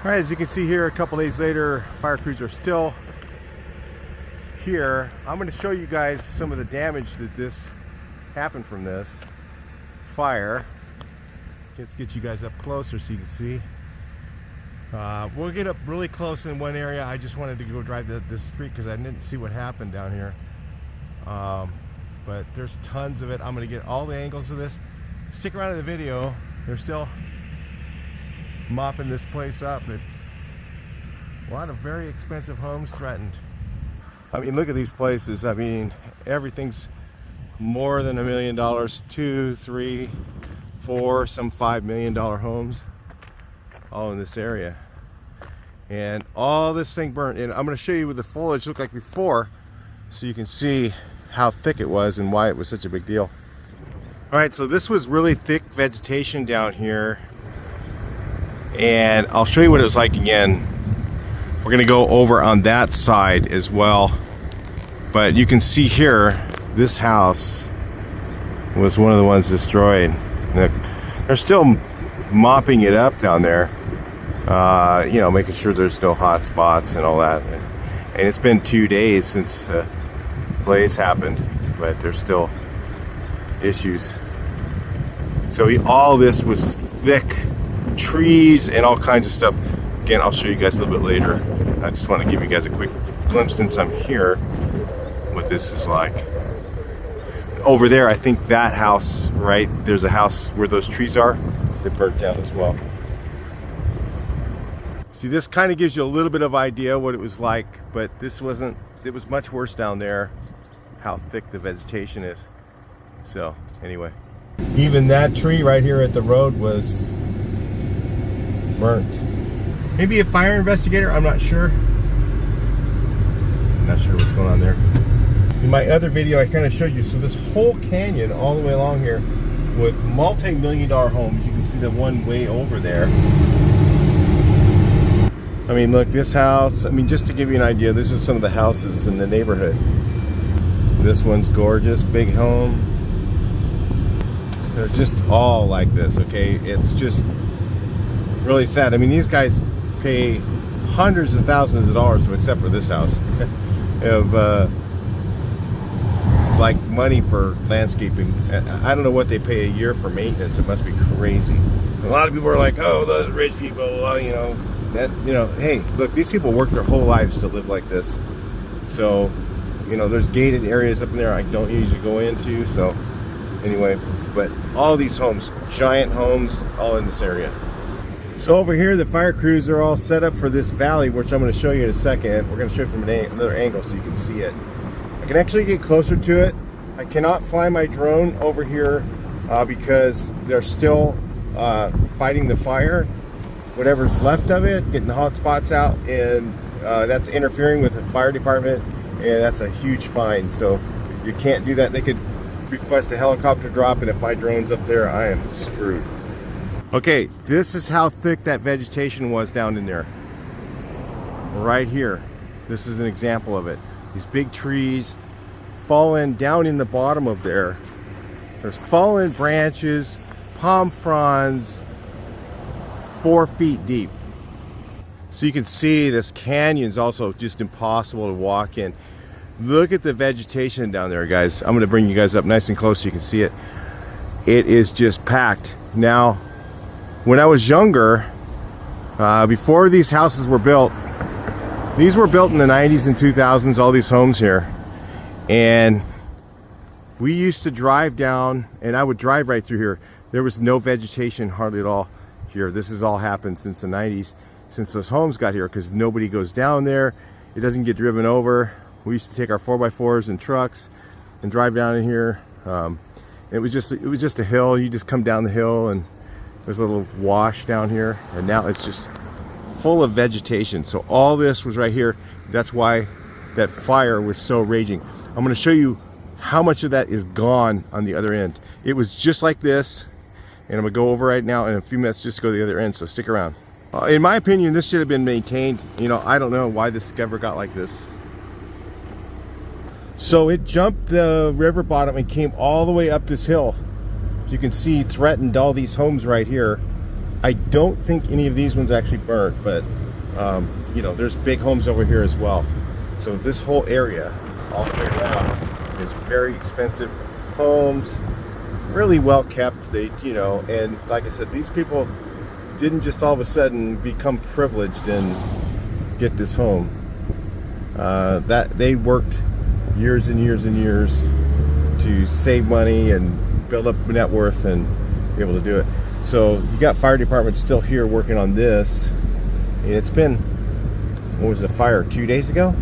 All right, as you can see here, a couple days later, fire crews are still here. I'm going to show you guys some of the damage that this happened from this fire. Just get you guys up closer so you can see. We'll get up really close in one area. I just wanted to go drive this street because I didn't see what happened down here. But there's tons of it. I'm going to get all the angles of this. Stick around in the video. They're still mopping this place up. A lot of very expensive homes threatened. I mean, look at these places. I mean, everything's more than $1 million, 2, 3, 4, some $5 million homes, all in this area. And all this thing burnt. And I'm going to show you what the foliage looked like before, so you can see how thick it was and why it was such a big deal. All right, so this was really thick vegetation down here. And I'll show you what it was like again. We're gonna go over on that side as well. But you can see here, this house was one of the ones destroyed. They're still mopping it up down there. You know, making sure there's no hot spots and all that. And it's been 2 days since the blaze happened, but there's still issues. So all this was thick trees and all kinds of stuff. Again, I'll show you guys a little bit later. I just want to give you guys a quick glimpse since I'm here what this is like. Over there, I think that house, right, there's a house where those trees are, they burnt down as well. See, this kind of gives you a little bit of idea what it was like, but this wasn't, it was much worse down there, how thick the vegetation is. So anyway, even that tree right here at the road was burnt. Maybe a fire investigator, I'm not sure. I'm not sure what's going on there. In my other video, I kind of showed you, so this whole canyon all the way along here with multi-million-dollar homes. You can see the one way over there. I mean, look, this house, I mean, just to give you an idea, this is some of the houses in the neighborhood. This one's gorgeous, big home. They're just all like this, okay? It's just really sad. I mean, these guys pay hundreds of thousands of dollars, except for this house, of like money for landscaping. I don't know what they pay a year for maintenance. It must be crazy. A lot of people are like, oh, those rich people, you know, that, you know, hey, look, these people work their whole lives to live like this. So, you know, there's gated areas up in there I don't usually go into. So anyway, but all these homes, giant homes, all in this area. So over here, the fire crews are all set up for this valley, which I'm going to show you in a second. We're going to show it from another angle so you can see it. I can actually get closer to it. I cannot fly my drone over here because they're still fighting the fire. Whatever's left of it, getting the hot spots out, and that's interfering with the fire department, and that's a huge fine. So you can't do that. They could request a helicopter drop, and if my drone's up there, I am screwed. Okay, this is how thick that vegetation was down in there. Right here. This is an example of it. These big trees fallen down in the bottom of there. There's fallen branches, palm fronds, 4 feet deep. So you can see this canyon's also just impossible to walk in. Look at the vegetation down there, guys. I'm gonna bring you guys up nice and close so you can see it. It is just packed. Now, when I was younger, before these houses were built, these were built in the 90s and 2000s, all these homes here. And we used to drive down, and I would drive right through here. There was no vegetation hardly at all here. This has all happened since the 90s, since those homes got here, because nobody goes down there. It doesn't get driven over. We used to take our 4x4s and trucks and drive down in here. It was just a hill. You just come down the hill and there's a little wash down here, and now it's just full of vegetation. So all this was right here. That's why that fire was so raging. I'm going to show you how much of that is gone on the other end. It was just like this, and I'm going to go over right now in a few minutes just to go to the other end, so stick around. In my opinion, this should have been maintained. You know, I don't know why this ever got like this. So it jumped the river bottom and came all the way up this hill. You can see threatened all these homes right here. I don't think any of these ones actually burnt, but you know, there's big homes over here as well. So this whole area, all the way around, is very expensive homes, really well kept. They, you know, and like I said, these people didn't just all of a sudden become privileged and get this home. That they worked years and years and years to save money and build up net worth and be able to do it. So you got fire department still here working on this. And it's been, what was the fire, 2 days ago?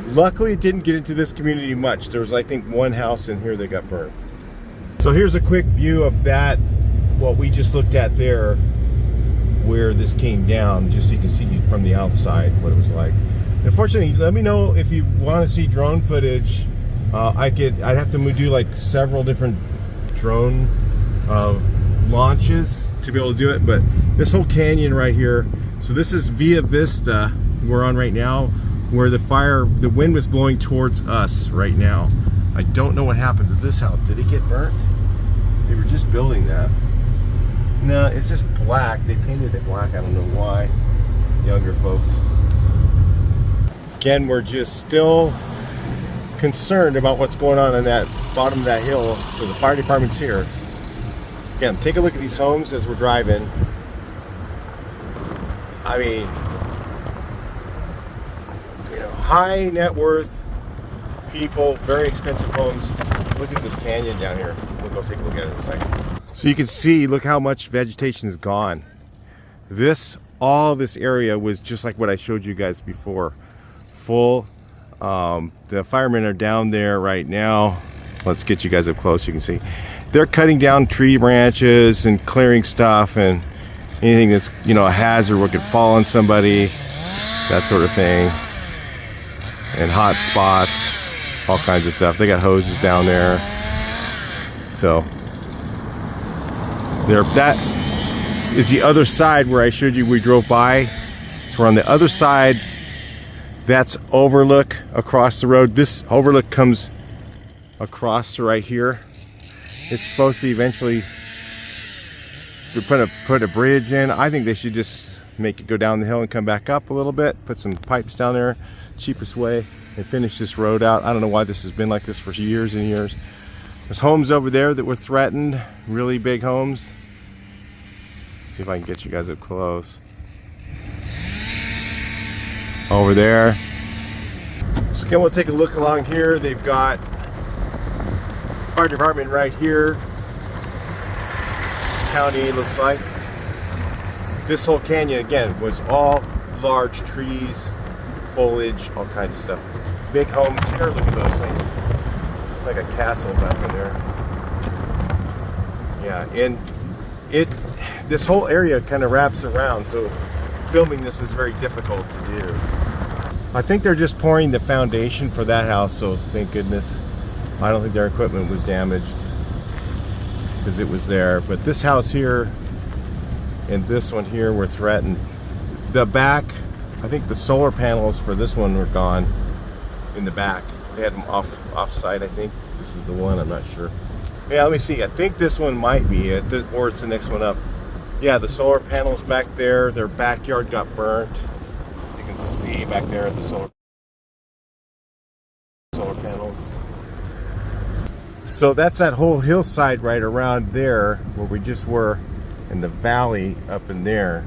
Luckily it didn't get into this community much. There was, I think, one house in here that got burned. So here's a quick view of that, what we just looked at there, where this came down, just so you can see from the outside what it was like. Unfortunately, let me know if you want to see drone footage. I'd have to do like several different drone launches to be able to do it, but this whole canyon right here, so this is Via Vista we're on right now, where the wind was blowing towards us right now. I don't know what happened to this house. Did it get burnt? They were just building that. No, it's just black. They painted it black. I don't know why. Younger folks. Again, we're just still concerned about what's going on that bottom of that hill. So the fire department's here. Again, take a look at these homes as we're driving. I mean, you know, high net worth people, very expensive homes. Look at this canyon down here. We'll go take a look at it in a second. So you can see, look how much vegetation is gone. All this area was just like what I showed you guys before. Full. The firemen are down there right now. Let's get you guys up close. You can see they're cutting down tree branches and clearing stuff and anything that's, you know, a hazard, what could fall on somebody, that sort of thing. And hot spots, all kinds of stuff. They got hoses down there. So that is the other side where I showed you we drove by. So we're on the other side. That's overlook across the road. This overlook comes across to right here. It's supposed to eventually put a bridge in. I think they should just make it go down the hill and come back up a little bit. Put some pipes down there, cheapest way, and finish this road out. I don't know why this has been like this for years and years. There's homes over there that were threatened, really big homes. Let's see if I can get you guys up close. Over there. So again, we'll take a look along here. They've got fire department right here. County looks like. This whole canyon again was all large trees, foliage, all kinds of stuff. Big homes here. Look at those things. Like a castle back in there. Yeah, and this whole area kind of wraps around, so filming this is very difficult to do. I think they're just pouring the foundation for that house, so thank goodness. I don't think their equipment was damaged because it was there. But this house here and this one here were threatened. The back, I think the solar panels for this one were gone in the back. They had them off-site, I think. This is the one, I'm not sure. Yeah, let me see. I think this one might be it, or it's the next one up. Yeah, the solar panels back there, their backyard got burnt. You can see back there at the solar panels. So that's that whole hillside right around there where we just were, in the valley up in there.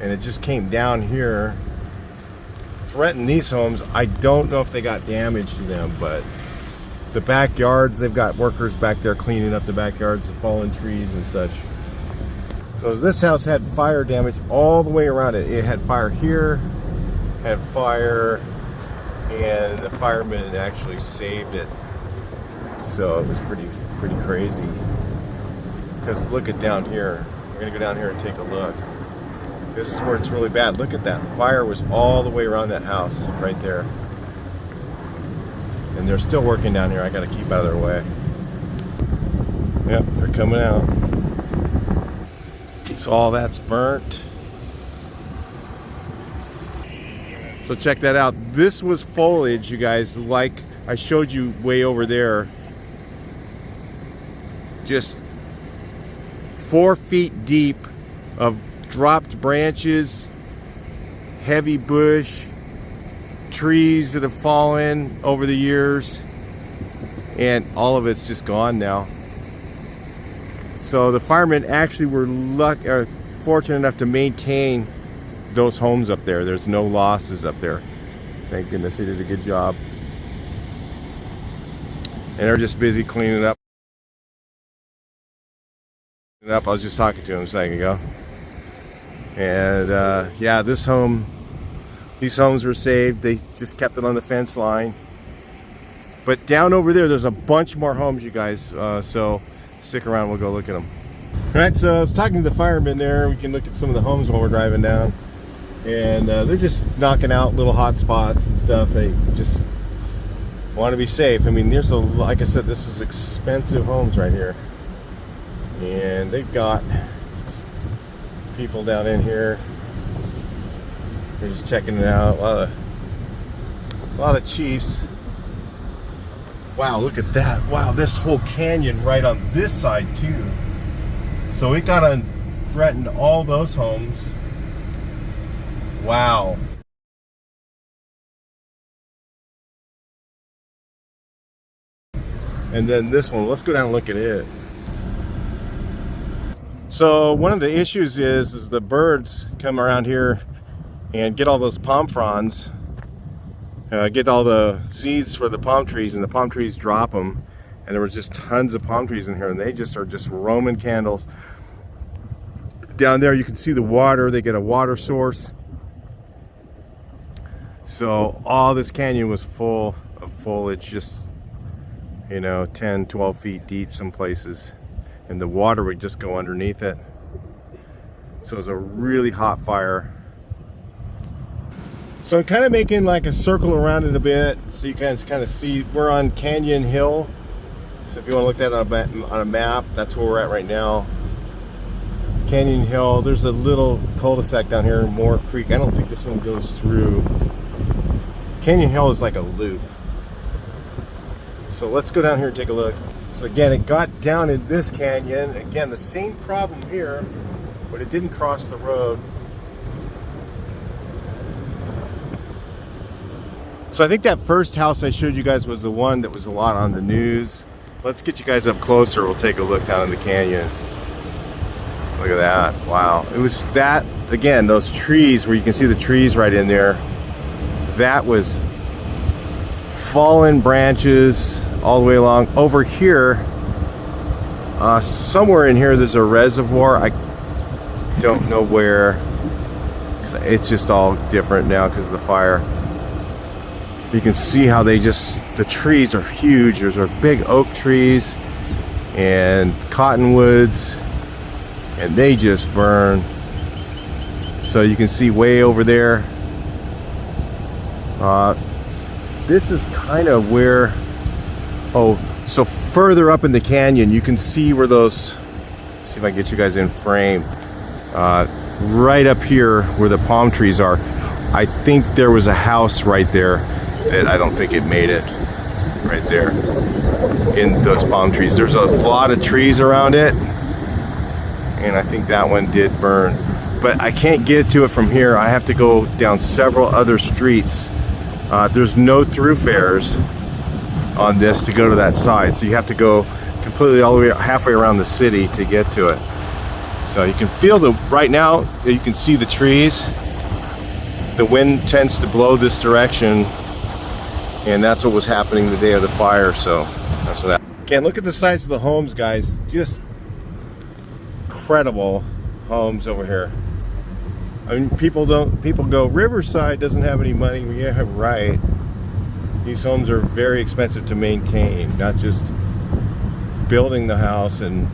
And it just came down here, threatened these homes. I don't know if they got damage to them, but the backyards, they've got workers back there cleaning up the backyards, the fallen trees and such. So this house had fire damage all the way around it. It had fire here, had fire, and the firemen actually saved it. So it was pretty crazy. Because look at down here. We're gonna go down here and take a look. This is where it's really bad. Look at that. Fire was all the way around that house right there. And they're still working down here. I gotta keep out of their way. Yep, they're coming out. So all that's burnt. So check that out. This was foliage, you guys, like I showed you way over there. Just 4 feet deep of dropped branches, heavy bush, trees that have fallen over the years, and all of it's just gone now. So the firemen actually were fortunate enough to maintain those homes up there. There's no losses up there. Thank goodness they did a good job. And they're just busy cleaning up. I was just talking to him a second ago. And yeah, these homes were saved. They just kept it on the fence line. But down over there's a bunch more homes, you guys. So stick around, we'll go look at them. All right, so I was talking to the firemen there. We can look at some of the homes while we're driving down. And they're just knocking out little hot spots and stuff. They just want to be safe. I mean, like I said, this is expensive homes right here. And they've got people down in here. They're just checking it out. A lot of chiefs. Wow, look at that. Wow, this whole canyon right on this side too. So it got threatened all those homes. Wow. And then this one, let's go down and look at it. So one of the issues is the birds come around here and get all those palm fronds, get all the seeds for the palm trees, and the palm trees drop them. And there was just tons of palm trees in here, and they just are just Roman candles. Down there you can see the water. They get a water source. So all this canyon was full of foliage, just, you know, 10, 12 feet deep some places. And the water would just go underneath it. So it was a really hot fire. So I'm kind of making like a circle around it a bit, so you guys kind of see. We're on Canyon Hill. So if you want to look at that on a map, that's where we're at right now. Canyon Hill. There's a little cul-de-sac down here, Moore Creek. I don't think this one goes through. Canyon Hill is like a loop. So let's go down here and take a look. So again, it got down in this canyon. Again, the same problem here, but it didn't cross the road. So I think that first house I showed you guys was the one that was a lot on the news. Let's get you guys up closer. We'll take a look down in the canyon. Look at that. Wow. It was that, again, those trees where you can see the trees right in there. That was fallen branches all the way along. Over here, somewhere in here, there's a reservoir. I don't know where. It's just all different now because of the fire. You can see how the trees are huge. There's our big oak trees and cottonwoods, and they just burn. So you can see way over there. This is kind of where, so further up in the canyon, you can see where those, see if I can get you guys in frame. Right up here where the palm trees are, I think there was a house right there that I don't think it made it right there in those palm trees. There's a lot of trees around it, and I think that one did burn. But I can't get to it from here. I have to go down several other streets. There's no thoroughfares on this to go to that side, so you have to go completely all the way halfway around the city to get to it. So you can feel right now you can see the trees. The wind tends to blow this direction, and that's what was happening the day of the fire. So that's what happened. Again, look at the size of the homes, guys. Just incredible homes over here. I mean, people go, Riverside doesn't have any money. Well, yeah, right. These homes are very expensive to maintain, not just building the house and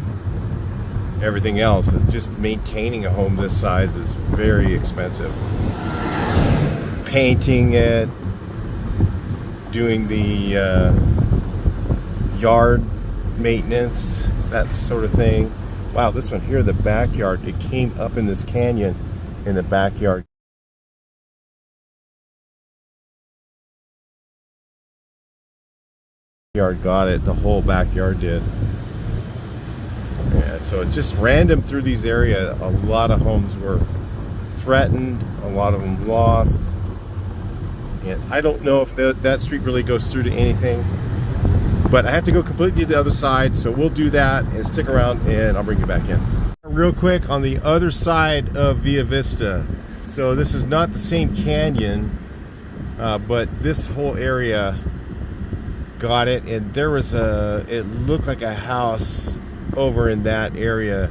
everything else. Just maintaining a home this size is very expensive. Painting it, doing the yard maintenance, that sort of thing. Wow, this one here, the backyard, it came up in this canyon in the backyard. Got it, the whole backyard did. Yeah, So it's just random through these areas. A lot of homes were threatened, a lot of them lost. And I don't know if that street really goes through to anything, but I have to go completely to the other side, so we'll do that and stick around and I'll bring you back in. Real quick, on the other side of Via Vista. So this is not the same canyon, but this whole area got it, and there was it looked like a house over in that area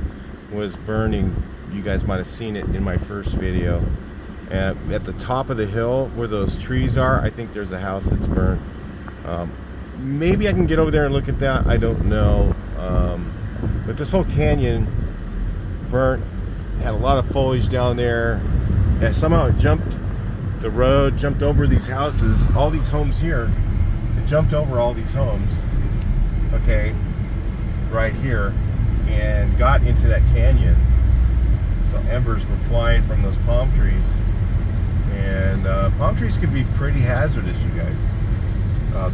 was burning. You guys might have seen it in my first video. At the top of the hill where those trees are, I think there's a house that's burned. Maybe I can get over there and look at that, I don't know. But this whole canyon burnt, had a lot of foliage down there, and somehow it jumped the road, jumped over these houses, all these homes here. It jumped over all these homes, okay, right here, and got into that canyon. So embers were flying from those palm trees, and palm trees can be pretty hazardous, you guys.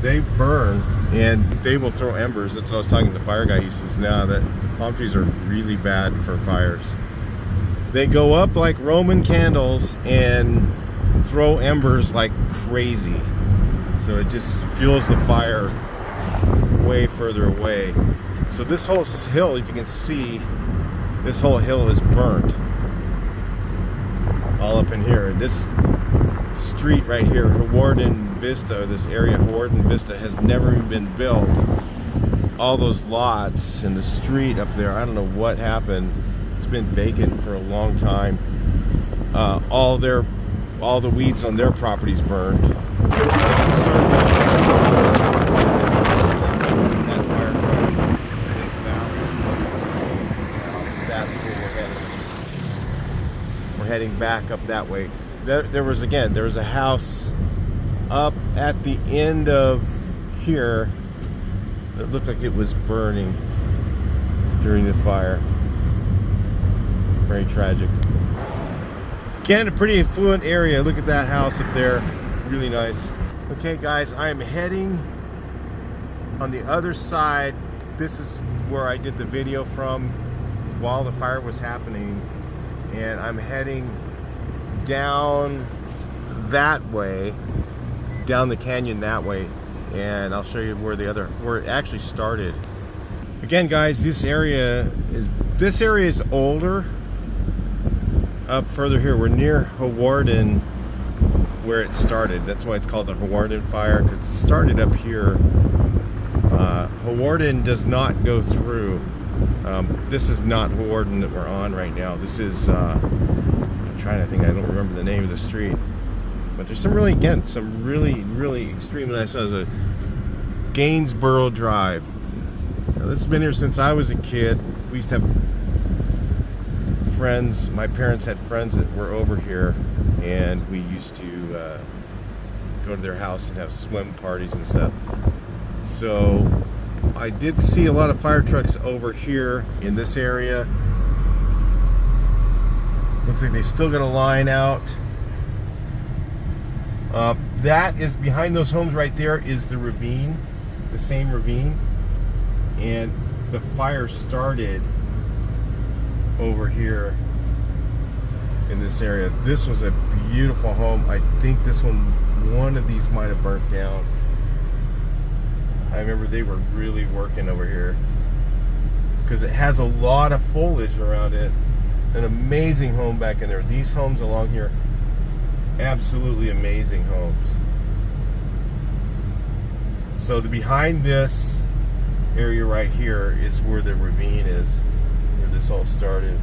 They burn and they will throw embers. That's what I was talking to the fire guy. He says now that the palm trees are really bad for fires. They go up like Roman candles and throw embers like crazy. So it just fuels the fire way further away. So this whole hill, if you can see, this whole hill is burnt. All up in here. This street right here, Hawarden Vista, this area, Hawarden Vista, has never even been built. All those lots and the street up there, I don't know what happened. It's been vacant for a long time. All the weeds on their properties burned. That's where we're heading. We're heading back up that way. There was a house up at the end of here that looked like it was burning during the fire. Very tragic. Again, a pretty affluent area. Look at that house up there. Really nice. Okay guys, I am heading on the other side. This is where I did the video from while the fire was happening, and I'm heading down that way, down the canyon that way, and I'll show you where it actually started. Again guys, this area is older. Up further here, we're near Hawarden where it started. That's why it's called the Hawarden Fire, because it started up here. Hawarden does not go through. This is not Hawarden that we're on right now. This is I'm trying to think, I don't remember the name of the street, but there's some really extreme nice. There's a Gainsborough Drive. Now, this has been here since I was a kid. We used to have friends, my parents had friends that were over here, and we used to go to their house and have swim parties and stuff. So I did see a lot of fire trucks over here in this area. Looks like they still got a line out. That is behind those homes right there is the ravine, the same ravine, and the fire started over here in this area. This was a beautiful home. I think this one of these might have burnt down. I remember they were really working over here because it has a lot of foliage around it. An amazing home back in there. These homes along here, absolutely amazing homes. So behind this area right here is where the ravine is, where this all started.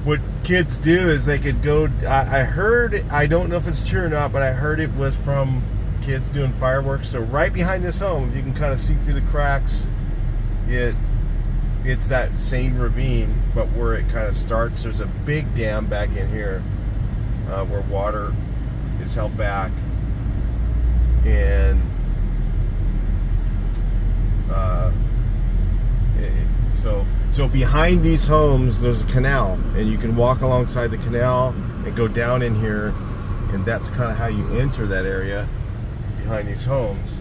What kids do is they could go, I heard, I don't know if it's true or not, but I heard it was from kids doing fireworks. So right behind this home, you can kind of see through the cracks, it's that same ravine, but where it kind of starts. There's a big dam back in here where water is held back, and so behind these homes there's a canal, and you can walk alongside the canal and go down in here, and that's kind of how you enter that area behind these homes.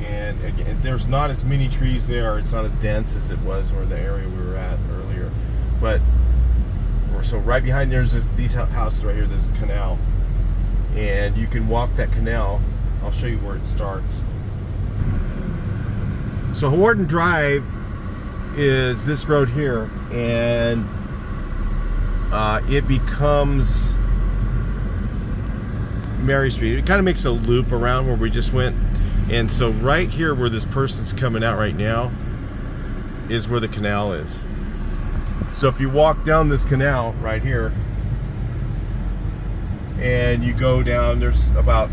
And again, there's not as many trees there. It's not as dense as it was or the area we were at earlier. But so right behind there's these houses right here. There's a canal, and you can walk that canal. I'll show you where it starts. So Hawarden Drive is this road here, and it becomes Mary Street. It kind of makes a loop around where we just went. And so right here where this person's coming out right now is where the canal is. So if you walk down this canal right here and you go down, there's about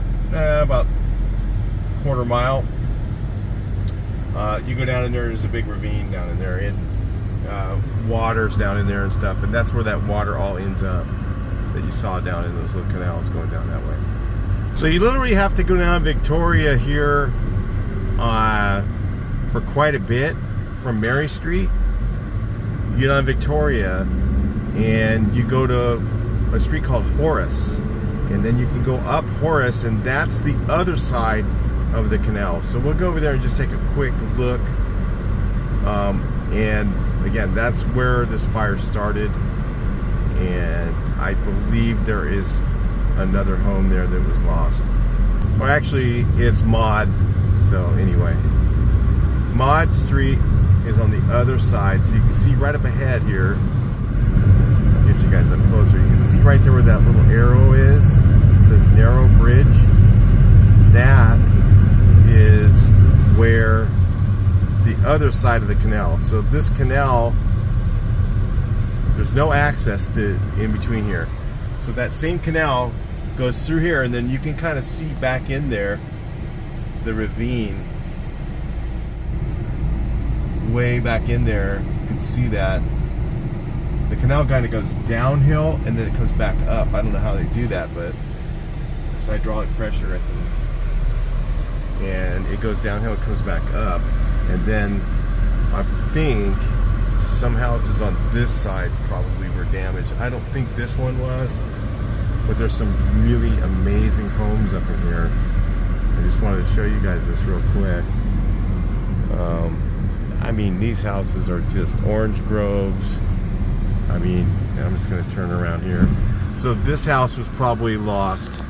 quarter mile. You go down in there's a big ravine down in there, and water's down in there and stuff, and that's where that water all ends up that you saw down in those little canals going down that way. So you literally have to go down Victoria here for quite a bit from Mary Street. You get on Victoria and you go to a street called Horace, and then you can go up Horace, and that's the other side of the canal. So we'll go over there and just take a quick look. And again, that's where this fire started, and I believe there is another home there that was lost. Well, actually it's Maud. So anyway, Maud Street is on the other side, so you can see right up ahead here. I'll get you guys up closer. You can see right there where that little arrow is. It says narrow bridge. That is where the other side of the canal. So this canal, there's no access to in between here. So that same canal goes through here, and then you can kind of see back in there the ravine way back in there. You can see that the canal kind of goes downhill and then it comes back up. I don't know how they do that, but it's hydraulic pressure, I think, and it goes downhill, it comes back up, and then I think some houses on this side probably were damaged. I don't think this one was, but there's some really amazing homes up in here. I just wanted to show you guys this real quick. I mean, these houses are just orange groves. I mean, I'm just going to turn around here. So this house was probably lost